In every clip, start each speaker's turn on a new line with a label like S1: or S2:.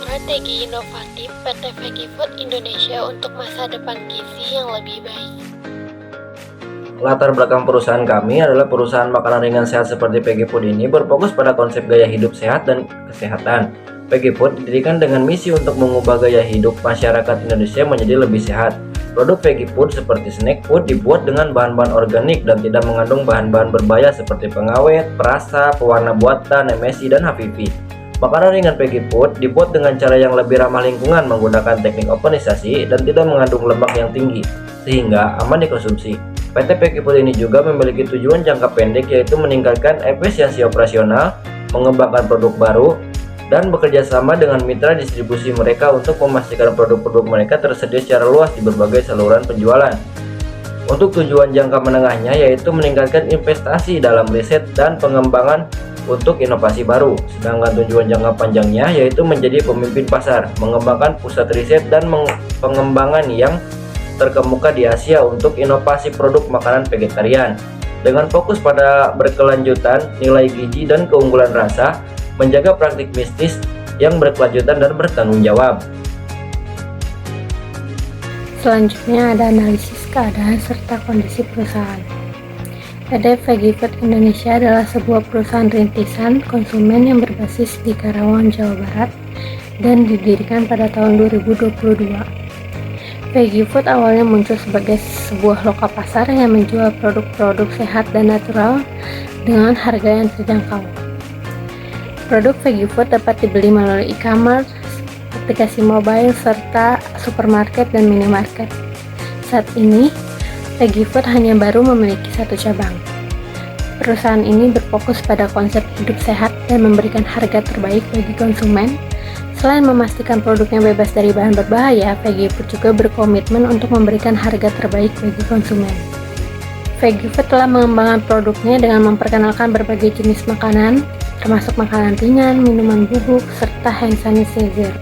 S1: Strategi inovatif PT Veggie Food Indonesia untuk masa depan gizi yang lebih baik.
S2: Latar belakang perusahaan kami adalah perusahaan makanan ringan sehat seperti Veggie Food ini berfokus pada konsep gaya hidup sehat dan kesehatan. Veggie Food didirikan dengan misi untuk mengubah gaya hidup masyarakat Indonesia menjadi lebih sehat. Produk Veggie Food seperti snack food dibuat dengan bahan-bahan organik dan tidak mengandung bahan-bahan berbahaya seperti pengawet, perasa, pewarna buatan, MSG, dan HPV. Makanan ringan Veggie Food dibuat dengan cara yang lebih ramah lingkungan menggunakan teknik ovenisasi dan tidak mengandung lemak yang tinggi, sehingga aman dikonsumsi. PT Veggie Food ini juga memiliki tujuan jangka pendek, yaitu meningkatkan efisiensi operasional, mengembangkan produk baru, dan bekerja sama dengan mitra distribusi mereka untuk memastikan produk-produk mereka tersedia secara luas di berbagai saluran penjualan. Untuk tujuan jangka menengahnya yaitu meningkatkan investasi dalam riset dan pengembangan untuk inovasi baru. Sedangkan tujuan jangka panjangnya yaitu menjadi pemimpin pasar, mengembangkan pusat riset dan pengembangan yang terkemuka di Asia untuk inovasi produk makanan vegetarian. Dengan fokus pada berkelanjutan, nilai gizi dan keunggulan rasa, menjaga praktik bisnis yang berkelanjutan dan bertanggung jawab.
S1: Selanjutnya ada analisis keadaan serta kondisi perusahaan. PT Veggie Food Indonesia adalah sebuah perusahaan rintisan konsumen yang berbasis di Karawang, Jawa Barat dan didirikan pada tahun 2022. Veggie Food awalnya muncul sebagai sebuah lokal pasar yang menjual produk-produk sehat dan natural dengan harga yang terjangkau. Produk Veggie Food dapat dibeli melalui e-commerce, aplikasi mobile, serta supermarket dan minimarket. Saat ini, Veggie Food hanya baru memiliki satu cabang. Perusahaan ini berfokus pada konsep hidup sehat dan memberikan harga terbaik bagi konsumen. Selain memastikan produknya bebas dari bahan berbahaya, Veggie Food juga berkomitmen untuk memberikan harga terbaik bagi konsumen. Veggie Food telah mengembangkan produknya dengan memperkenalkan berbagai jenis makanan, termasuk makanan ringan, minuman bubuk, serta hand sanitizer.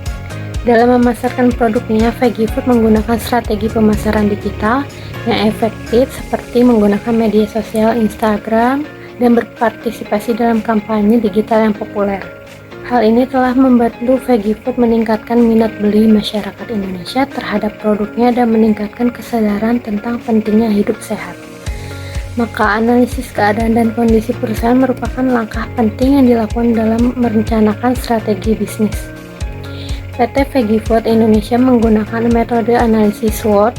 S1: Dalam memasarkan produknya, Veggie Food menggunakan strategi pemasaran digital yang efektif seperti menggunakan media sosial Instagram dan berpartisipasi dalam kampanye digital yang populer. Hal ini telah membantu Veggie Food meningkatkan minat beli masyarakat Indonesia terhadap produknya dan meningkatkan kesadaran tentang pentingnya hidup sehat. Maka analisis keadaan dan kondisi perusahaan merupakan langkah penting yang dilakukan dalam merencanakan strategi bisnis. PT Veggie Food Indonesia menggunakan metode analisis SWOT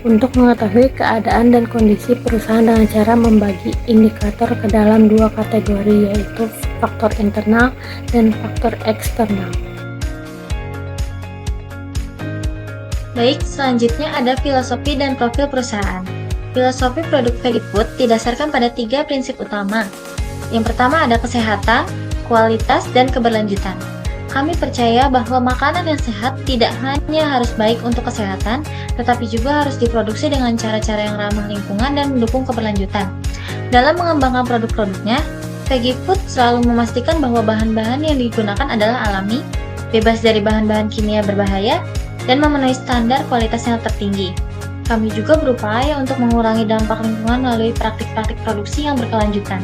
S1: untuk mengetahui keadaan dan kondisi perusahaan dengan cara membagi indikator ke dalam dua kategori, yaitu faktor internal dan faktor eksternal.
S3: Baik, selanjutnya ada filosofi dan profil perusahaan. Filosofi produk Veggie Food didasarkan pada 3 prinsip utama. Yang pertama ada kesehatan, kualitas, dan keberlanjutan. Kami percaya bahwa makanan yang sehat tidak hanya harus baik untuk kesehatan, tetapi juga harus diproduksi dengan cara-cara yang ramah lingkungan dan mendukung keberlanjutan. Dalam mengembangkan produk-produknya, Veggie Food selalu memastikan bahwa bahan-bahan yang digunakan adalah alami, bebas dari bahan-bahan kimia berbahaya, dan memenuhi standar kualitas yang tertinggi. Kami juga berupaya untuk mengurangi dampak lingkungan melalui praktik-praktik produksi yang berkelanjutan.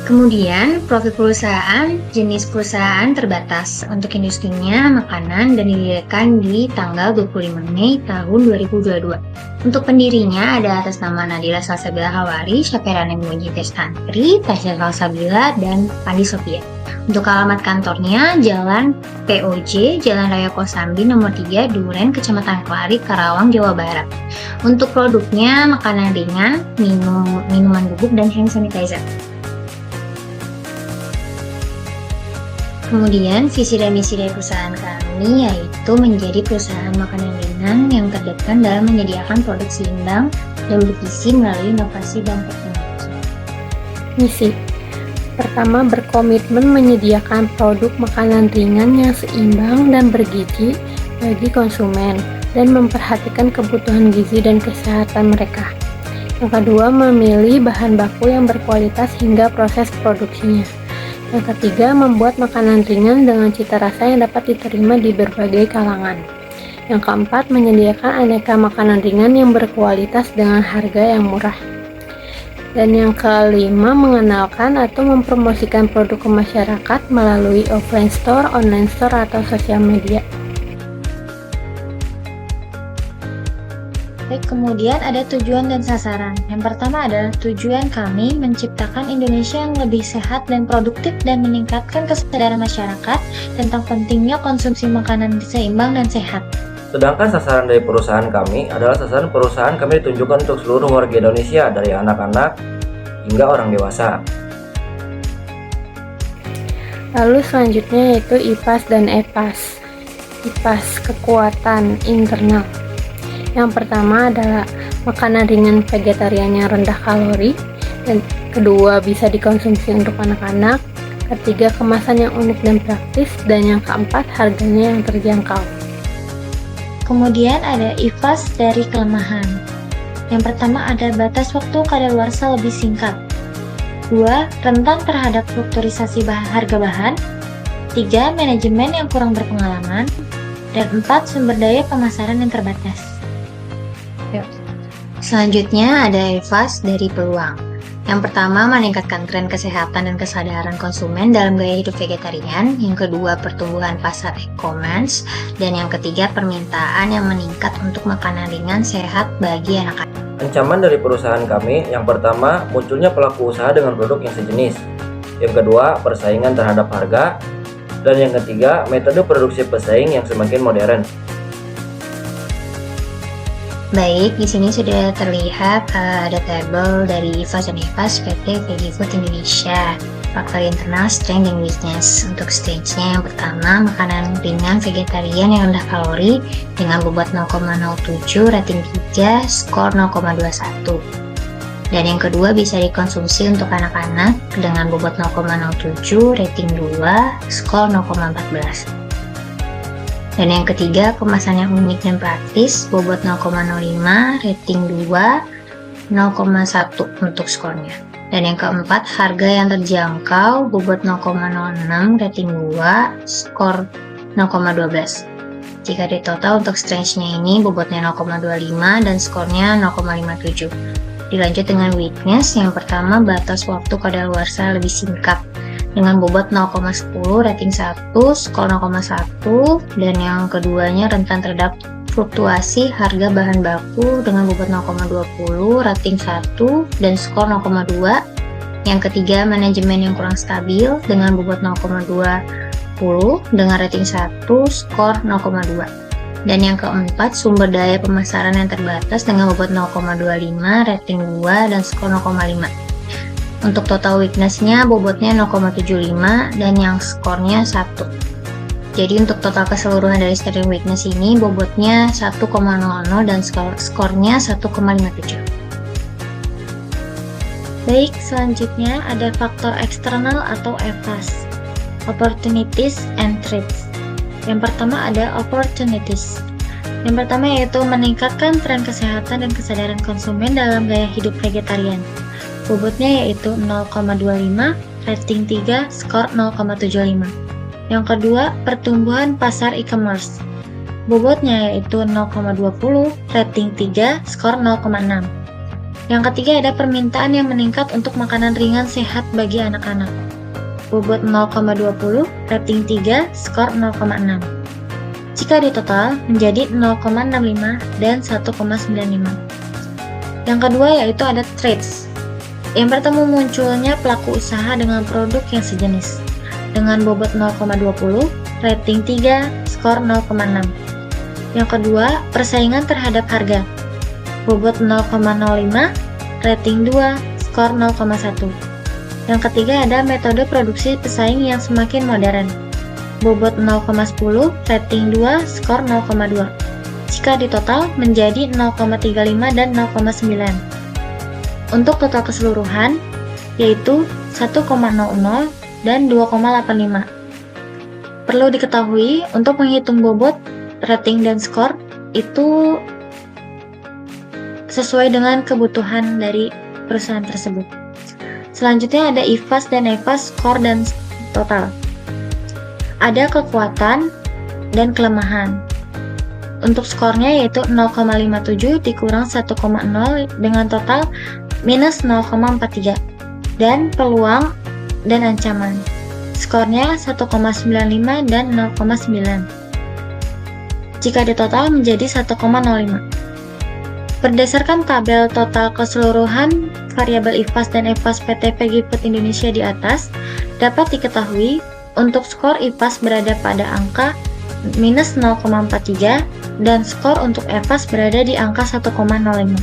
S4: Kemudian, profil perusahaan, jenis perusahaan terbatas untuk industrinya makanan dan didirikan di tanggal 25 Mei tahun 2022. Untuk pendirinya ada atas nama Nadila Salsabila Hawari, Syaperane Muji Testantri, Tasya Salsabila, dan Pandi Sofia. Untuk alamat kantornya, Jalan POJ, Jalan Raya Kosambi nomor 3, Duren, Kecamatan Kelari, Karawang, Jawa Barat. Untuk produknya, makanan ringan, minuman bubuk, dan hand sanitizer. Kemudian visi dan misi dari perusahaan kami yaitu menjadi perusahaan makanan ringan yang terdepan dalam menyediakan produk seimbang dan bergizi melalui inovasi dan teknologi.
S1: Misi pertama, berkomitmen menyediakan produk makanan ringan yang seimbang dan bergizi bagi konsumen dan memperhatikan kebutuhan gizi dan kesehatan mereka. Yang kedua, memilih bahan baku yang berkualitas hingga proses produksinya. Yang ketiga, membuat makanan ringan dengan cita rasa yang dapat diterima di berbagai kalangan. Yang keempat, menyediakan aneka makanan ringan yang berkualitas dengan harga yang murah. Dan yang kelima, mengenalkan atau mempromosikan produk ke masyarakat melalui offline store, online store, atau sosial media.
S3: Baik, kemudian ada tujuan dan sasaran. Yang pertama adalah tujuan kami menciptakan Indonesia yang lebih sehat dan produktif dan meningkatkan kesadaran masyarakat tentang pentingnya konsumsi makanan seimbang dan sehat.
S2: Sedangkan sasaran dari perusahaan kami adalah sasaran perusahaan kami ditunjukkan untuk seluruh warga Indonesia dari anak-anak hingga orang dewasa.
S1: Lalu selanjutnya yaitu IPAS dan EPAS. IPAS, kekuatan internal. Yang pertama adalah makanan ringan vegetarian yang rendah kalori, dan kedua bisa dikonsumsi untuk anak-anak, ketiga kemasan yang unik dan praktis, dan yang keempat harganya yang terjangkau.
S3: Kemudian ada IFAS dari kelemahan. Yang pertama ada batas waktu kadaluarsa lebih singkat. 2. Rentan terhadap flukturisasi harga bahan. 3. Manajemen yang kurang berpengalaman. Dan 4. Sumber daya pemasaran yang terbatas.
S4: Selanjutnya ada EVAS dari peluang. Yang pertama, meningkatkan tren kesehatan dan kesadaran konsumen dalam gaya hidup vegetarian. Yang kedua, pertumbuhan pasar e-commerce. Dan yang ketiga, permintaan yang meningkat untuk makanan ringan sehat bagi anak-anak.
S2: Ancaman dari perusahaan kami, yang pertama, munculnya pelaku usaha dengan produk yang sejenis. Yang kedua, persaingan terhadap harga. Dan yang ketiga, metode produksi pesaing yang semakin modern.
S4: Baik, di sini sudah terlihat ada tabel dari IFAS dan EVAS PT Veggie Food Indonesia. Faktor internal, strength, dan weakness. Untuk stage-nya yang pertama, makanan ringan vegetarian yang rendah kalori dengan bobot 0,07, rating 3, skor 0,21. Dan yang kedua bisa dikonsumsi untuk anak-anak dengan bobot 0,07, rating 2, skor 0,14. Dan yang ketiga, kemasan yang unik dan praktis, bobot 0,05, rating 2, 0,1 untuk skornya. Dan yang keempat, harga yang terjangkau, bobot 0,06, rating 2, skor 0,12. Jika di total untuk strength-nya ini, bobotnya 0,25 dan skornya 0,57. Dilanjut dengan weakness, yang pertama batas waktu kadaluarsa lebih singkat dengan bobot 0,10, rating 1, skor 0,1, dan yang keduanya rentan terhadap fluktuasi harga bahan baku dengan bobot 0,20, rating 1, dan skor 0,2. Yang ketiga, manajemen yang kurang stabil dengan bobot 0,20 dengan rating 1, skor 0,2. Dan yang keempat, sumber daya pemasaran yang terbatas dengan bobot 0,25, rating 2, dan skor 0,5. Untuk total weakness-nya bobotnya 0,75 dan yang skornya 1. Jadi untuk total keseluruhan dari sterling weakness ini bobotnya 1,00 dan skornya 1,57.
S3: Baik, selanjutnya ada faktor eksternal atau EVAS, opportunities and threats. Yang pertama ada opportunities. Yang pertama yaitu meningkatkan tren kesehatan dan kesadaran konsumen dalam gaya hidup vegetarian. Bobotnya yaitu 0,25, rating 3, skor 0,75. Yang kedua, pertumbuhan pasar e-commerce. Bobotnya yaitu 0,20, rating 3, skor 0,6. Yang ketiga ada permintaan yang meningkat untuk makanan ringan sehat bagi anak-anak. Bobot 0,20, rating 3, skor 0,6. Jika ditotal menjadi 0,65 dan 1,95. Yang kedua yaitu ada threats. Yang pertama munculnya pelaku usaha dengan produk yang sejenis dengan bobot 0,20, rating 3, skor 0,6. Yang kedua, persaingan terhadap harga. Bobot 0,05, rating 2, skor 0,1. Yang ketiga ada metode produksi pesaing yang semakin modern. Bobot 0,10, rating 2, skor 0,2. Jika ditotal menjadi 0,35 dan 0,9. Untuk total keseluruhan yaitu 1,00 dan 2,85. Perlu diketahui untuk menghitung bobot, rating, dan skor itu sesuai dengan kebutuhan dari perusahaan tersebut. Selanjutnya ada IFAS dan EVAS, skor dan total. Ada kekuatan dan kelemahan. Untuk skornya yaitu 0,57 dikurang 1,0 dengan total minus 0,43. Dan peluang dan ancaman. Skornya 1,95 dan 0,9. Jika ditotal menjadi 1,05. Berdasarkan tabel total keseluruhan variabel IPAS dan EPAS PT PEGI Food Indonesia di atas, dapat diketahui untuk skor IPAS berada pada angka minus 0,43 dan skor untuk EPAS berada di angka 1,05.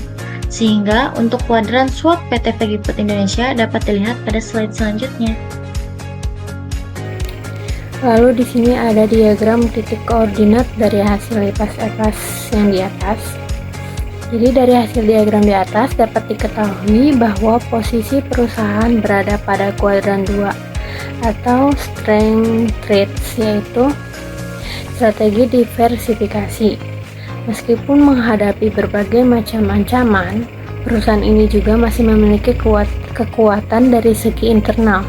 S3: Sehingga untuk kuadran SWOT PT PEGI Food Indonesia dapat dilihat pada slide selanjutnya.
S1: Lalu di sini ada diagram titik koordinat dari hasil IPAS-EPAS yang di atas. Jadi dari hasil diagram di atas dapat diketahui bahwa posisi perusahaan berada pada kuadran 2 atau strength traits, yaitu strategi diversifikasi. Meskipun menghadapi berbagai macam ancaman, perusahaan ini juga masih memiliki kekuatan dari segi internal.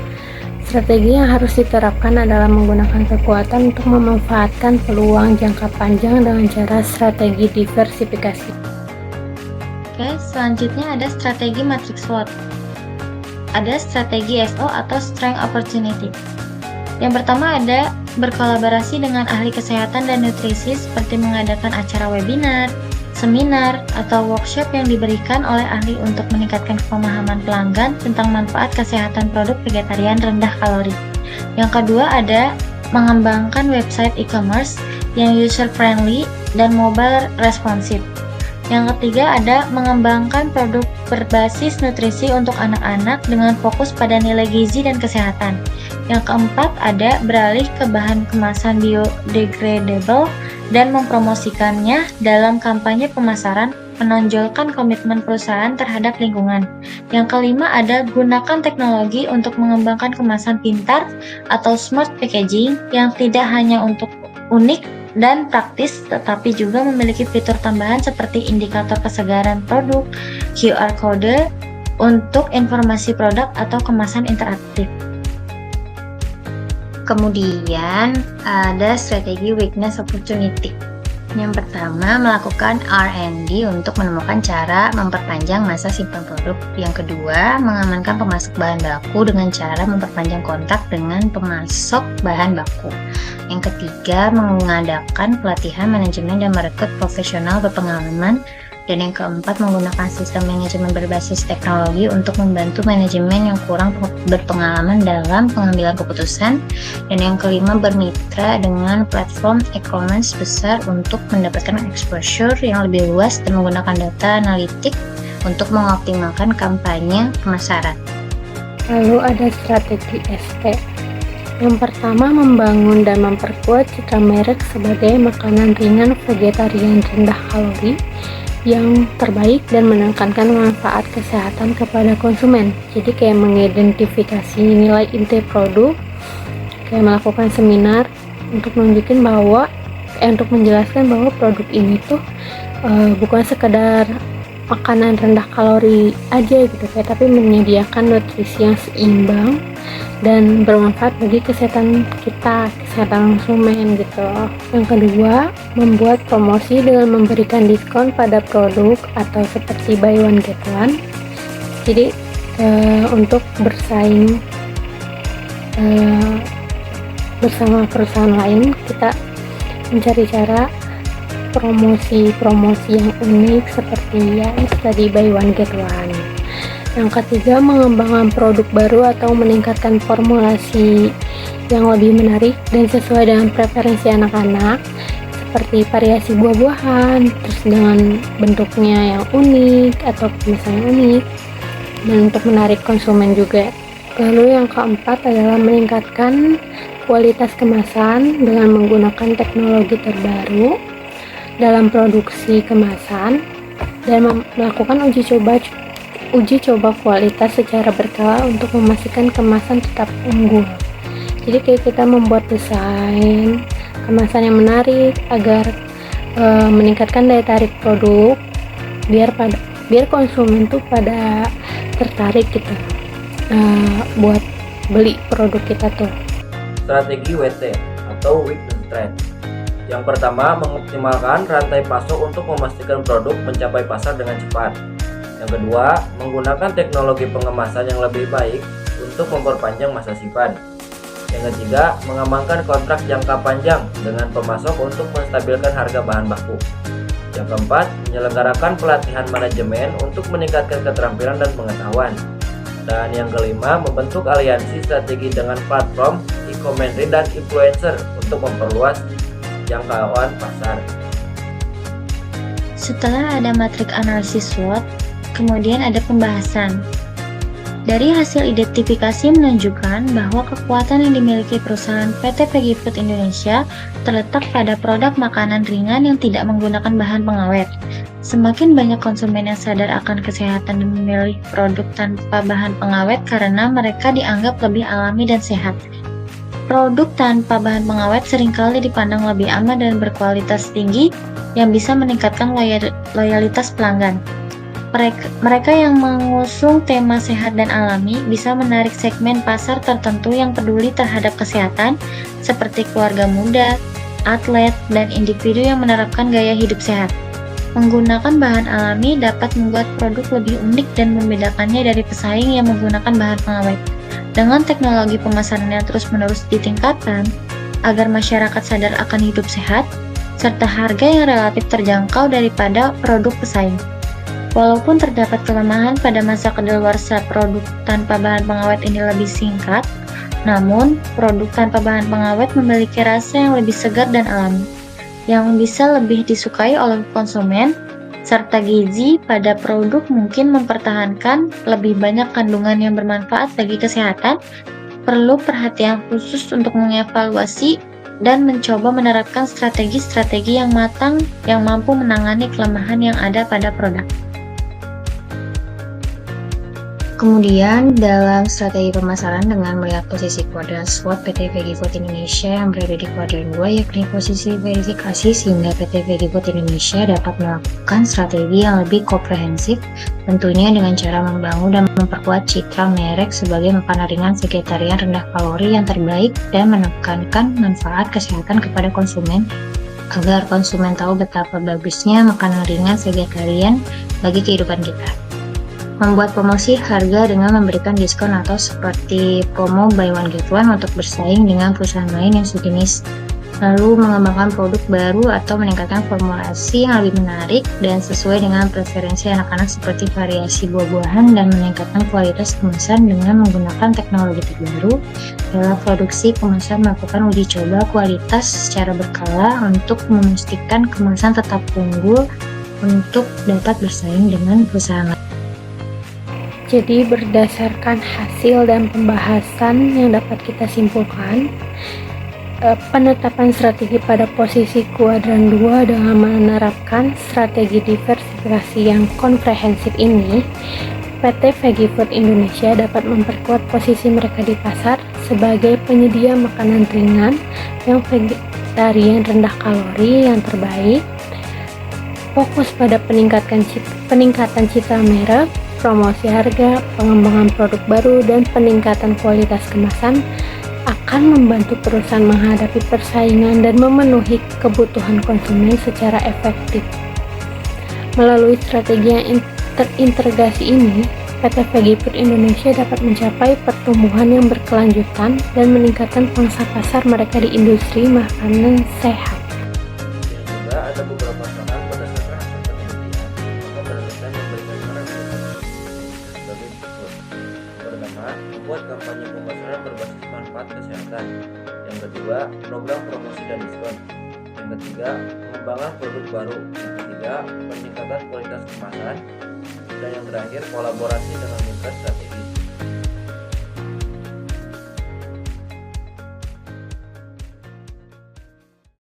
S1: Strategi yang harus diterapkan adalah menggunakan kekuatan untuk memanfaatkan peluang jangka panjang dengan cara strategi diversifikasi.
S3: Oke, selanjutnya ada strategi matriks SWOT. Ada strategi SO atau Strength Opportunity. Yang pertama ada berkolaborasi dengan ahli kesehatan dan nutrisi seperti mengadakan acara webinar, seminar, atau workshop yang diberikan oleh ahli untuk meningkatkan pemahaman pelanggan tentang manfaat kesehatan produk vegetarian rendah kalori. Yang kedua ada mengembangkan website e-commerce yang user-friendly dan mobile responsive. Yang ketiga ada mengembangkan produk berbasis nutrisi untuk anak-anak dengan fokus pada nilai gizi dan kesehatan. Yang keempat ada beralih ke bahan kemasan biodegradable dan mempromosikannya dalam kampanye pemasaran, menonjolkan komitmen perusahaan terhadap lingkungan. Yang kelima ada gunakan teknologi untuk mengembangkan kemasan pintar atau smart packaging yang tidak hanya untuk unik dan praktis, tetapi juga memiliki fitur tambahan seperti indikator kesegaran produk, QR code untuk informasi produk atau kemasan interaktif.
S4: Kemudian ada strategi weakness opportunity. Yang pertama, melakukan R&D untuk menemukan cara memperpanjang masa simpan produk. Yang kedua, mengamankan pemasok bahan baku dengan cara memperpanjang kontak dengan pemasok bahan baku. Yang ketiga, mengadakan pelatihan manajemen dan merekrut profesional berpengalaman. Dan yang keempat, menggunakan sistem manajemen berbasis teknologi untuk membantu manajemen yang kurang berpengalaman dalam pengambilan keputusan. Dan yang kelima, bermitra dengan platform e-commerce besar untuk mendapatkan exposure yang lebih luas dan menggunakan data analitik untuk mengoptimalkan kampanye pemasaran.
S1: Lalu ada strategi ST. Yang pertama, membangun dan memperkuat citra merek sebagai makanan ringan vegetarian rendah kalori yang terbaik dan menekankan manfaat kesehatan kepada konsumen. Jadi kayak mengidentifikasi nilai inti produk, kayak melakukan seminar untuk menunjukin bahwa untuk menjelaskan bahwa produk ini tuh bukan sekedar makanan rendah kalori aja gitu, kayak tapi menyediakan nutrisi yang seimbang dan bermanfaat bagi kesehatan kita, kesehatan konsumen gitu. Yang kedua, membuat promosi dengan memberikan diskon pada produk atau seperti buy one get one. Jadi untuk bersaing bersama perusahaan lain, kita mencari cara promosi yang unik seperti ya tadi buy one get one. Yang ketiga, mengembangkan produk baru atau meningkatkan formulasi yang lebih menarik dan sesuai dengan preferensi anak-anak, seperti variasi buah-buahan, terus dengan bentuknya yang unik atau kemasan yang unik, dan untuk menarik konsumen juga. Lalu yang keempat adalah meningkatkan kualitas kemasan dengan menggunakan teknologi terbaru dalam produksi kemasan dan melakukan uji coba kualitas secara berkala untuk memastikan kemasan tetap unggul. Jadi kayak kita membuat desain kemasan yang menarik agar meningkatkan daya tarik produk, biar konsumen tuh pada tertarik gitu buat beli produk kita tuh.
S2: Strategi WT atau weakness trend. Yang pertama, mengoptimalkan rantai pasok untuk memastikan produk mencapai pasar dengan cepat. Yang kedua, menggunakan teknologi pengemasan yang lebih baik untuk memperpanjang masa simpan. Yang ketiga, mengamankan kontrak jangka panjang dengan pemasok untuk menstabilkan harga bahan baku. Yang keempat, menyelenggarakan pelatihan manajemen untuk meningkatkan keterampilan dan pengetahuan. Dan yang kelima, membentuk aliansi strategi dengan platform e-commerce dan influencer untuk memperluas jangkauan pasar.
S3: Setelah ada matrik analisis SWOT, kemudian ada pembahasan. Dari hasil identifikasi menunjukkan bahwa kekuatan yang dimiliki perusahaan PT Peggy Food Indonesia terletak pada produk makanan ringan yang tidak menggunakan bahan pengawet. Semakin banyak konsumen yang sadar akan kesehatan dan memilih produk tanpa bahan pengawet karena mereka dianggap lebih alami dan sehat. Produk tanpa bahan pengawet seringkali dipandang lebih aman dan berkualitas tinggi yang bisa meningkatkan loyalitas pelanggan. Mereka yang mengusung tema sehat dan alami bisa menarik segmen pasar tertentu yang peduli terhadap kesehatan, seperti keluarga muda, atlet, dan individu yang menerapkan gaya hidup sehat. Menggunakan bahan alami dapat membuat produk lebih unik dan membedakannya dari pesaing yang menggunakan bahan pengawet. Dengan teknologi pemasaran yang terus-menerus ditingkatkan, agar masyarakat sadar akan hidup sehat, serta harga yang relatif terjangkau daripada produk pesaing. Walaupun terdapat kelemahan pada masa kedaluarsa produk tanpa bahan pengawet ini lebih singkat, namun produk tanpa bahan pengawet memiliki rasa yang lebih segar dan alami, yang bisa lebih disukai oleh konsumen, serta gizi pada produk mungkin mempertahankan lebih banyak kandungan yang bermanfaat bagi kesehatan. Perlu perhatian khusus untuk mengevaluasi dan mencoba menerapkan strategi-strategi yang matang yang mampu menangani kelemahan yang ada pada produk.
S4: Kemudian, dalam strategi pemasaran dengan melihat posisi kuadran SWOT PT Peggy Food Indonesia yang berada di kuadran 2, yakni posisi verifikasi, sehingga PT Peggy Food Indonesia dapat melakukan strategi yang lebih komprehensif, tentunya dengan cara membangun dan memperkuat citra merek sebagai makanan ringan vegetarian rendah kalori yang terbaik dan menekankan manfaat kesehatan kepada konsumen, agar konsumen tahu betapa bagusnya makanan ringan vegetarian bagi kehidupan kita. Membuat promosi harga dengan memberikan diskon atau seperti promo buy one get one untuk bersaing dengan perusahaan lain yang sejenis. Lalu mengembangkan produk baru atau meningkatkan formulasi yang lebih menarik dan sesuai dengan preferensi anak-anak seperti variasi buah-buahan dan meningkatkan kualitas kemasan dengan menggunakan teknologi terbaru. Dalam produksi kemasan melakukan uji coba kualitas secara berkala untuk memastikan kemasan tetap unggul untuk dapat bersaing dengan perusahaan lain.
S1: Jadi berdasarkan hasil dan pembahasan yang dapat kita simpulkan, penetapan strategi pada posisi kuadran 2 dengan menerapkan strategi diversifikasi yang komprehensif ini, PT Peggy Food Indonesia dapat memperkuat posisi mereka di pasar sebagai penyedia makanan ringan yang vegetarian rendah kalori yang terbaik, fokus pada peningkatan citra merek, promosi harga, pengembangan produk baru, dan peningkatan kualitas kemasan akan membantu perusahaan menghadapi persaingan dan memenuhi kebutuhan konsumen secara efektif. Melalui strategi yang terintegrasi ini, PT Peggy Food Indonesia dapat mencapai pertumbuhan yang berkelanjutan dan meningkatkan pangsa pasar mereka di industri makanan sehat.
S2: Juga ada beberapa saran berdasarkan hasil penelitian maka penelitian memberikan saran sebagai berikut. Pertama, membuat kampanye pemasaran berbasis manfaat kesehatan. Yang kedua, program promosi dan diskon. Yang ketiga, pengembangan produk baru. Yang ketiga, peningkatan kualitas kemasan. Dan yang terakhir, kolaborasi dengan mitra strategis.